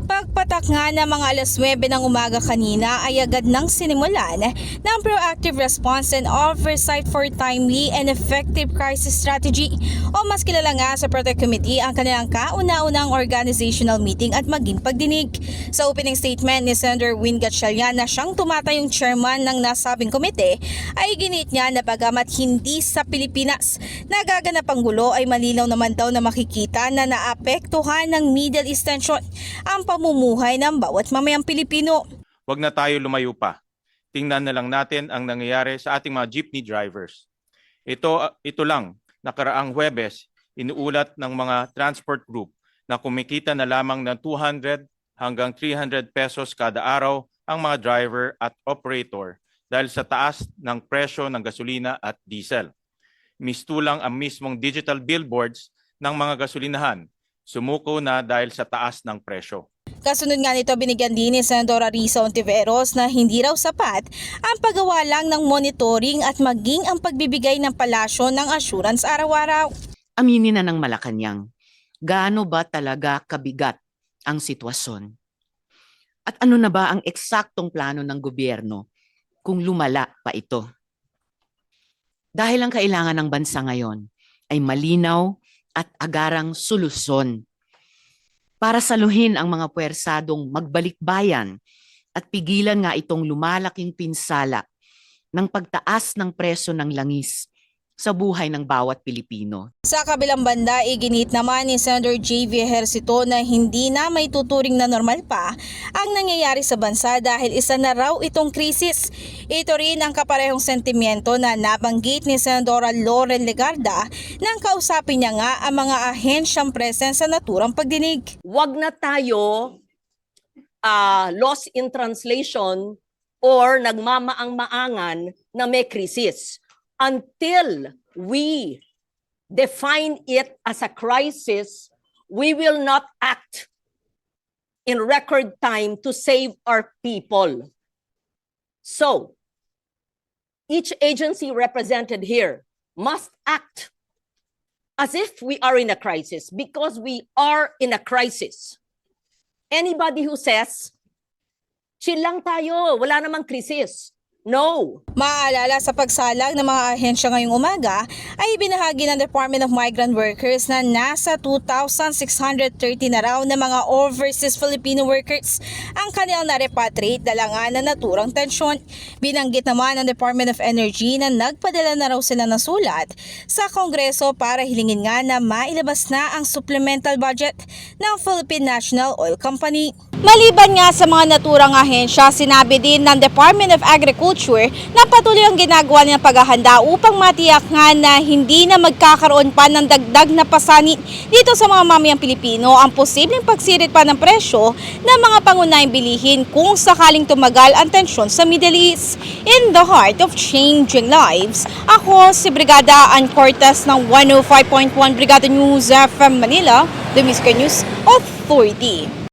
Pagpatak nga ng mga alas 9 ng umaga kanina ay agad nang sinimulan ng proactive response and oversight for timely and effective crisis strategy o mas kilala nga sa Protect Committee ang kanilang kauna-unang organizational meeting at maging pagdinig. Sa opening statement ni Senator Win Gatchalian na siyang tumatayong chairman ng nasabing komite ay ginit niya na bagamat hindi sa Pilipinas nagaganap ang gulo ay malinaw naman daw na makikita na naapektuhan ng Middle East tension ang pamumuhay ng bawat mamayang Pilipino. Huwag na tayo lumayo pa. Tingnan na lang natin ang nangyayari sa ating mga jeepney drivers. Ito lang, nakaraang Huwebes, inuulat ng mga transport group na kumikita na lamang ng 200 hanggang 300 pesos kada araw ang mga driver at operator dahil sa taas ng presyo ng gasolina at diesel. Mistulang ang mismong digital billboards ng mga gasolinahan. Sumuko na dahil sa taas ng presyo. Kasunod nga nito, binigyan din ni Senadora Risa Ontiveros na hindi raw sapat ang paggawa lang ng monitoring at maging ang pagbibigay ng palasyo ng assurance araw-araw. Aminin na ng Malacanang, gaano ba talaga kabigat ang sitwasyon? At ano na ba ang eksaktong plano ng gobyerno kung lumala pa ito? Dahil ang kailangan ng bansa ngayon ay malinaw at agarang solusyon para saluhin ang mga puwersadong magbalikbayan at pigilan nga itong lumalaking pinsala ng pagtaas ng presyo ng langis sa buhay ng bawat Pilipino. Sa kabilang banda, iginit naman ni Senator J.V. Ejercito na hindi na may tuturing na normal pa ang nangyayari sa bansa dahil isa na raw itong krisis. Ito rin ang kaparehong sentimiento na nabanggit ni Senadora Loren Legarda nang kausapin niya nga ang mga ahensyang present sa naturang pagdinig. Wag na tayo lost in translation or nagmamaang-maangan na may krisis. Until we define it as a crisis, we will not act in record time to save our people. So, each agency represented here must act as if we are in a crisis because we are in a crisis. Anybody who says, chill lang tayo, wala namang krisis. No. Maaalala sa pagsalang ng mga ahensya ngayong umaga ay ibinahagi ng Department of Migrant Workers na nasa 2,630 na raw na mga overseas Filipino workers ang kanilang na-repatriate dala nga na naturang tensyon. Binanggit naman ng Department of Energy na nagpadala na raw sila ng sulat sa Kongreso para hilingin nga na mailabas na ang supplemental budget ng Philippine National Oil Company. Maliban nga sa mga naturang ahensya, sinabi din ng Department of Agriculture na patuloy ang ginagawa ng paghahanda upang matiyak nga na hindi na magkakaroon pa ng dagdag na pasanin dito sa mga mamayang Pilipino ang posibleng pagsirit pa ng presyo ng mga pangunahing bilihin kung sakaling tumagal ang tensyon sa Middle East. In the heart of changing lives, ako si Brigada Ann Cortez ng 105.1 Brigada News FM Manila, the Music News Authority.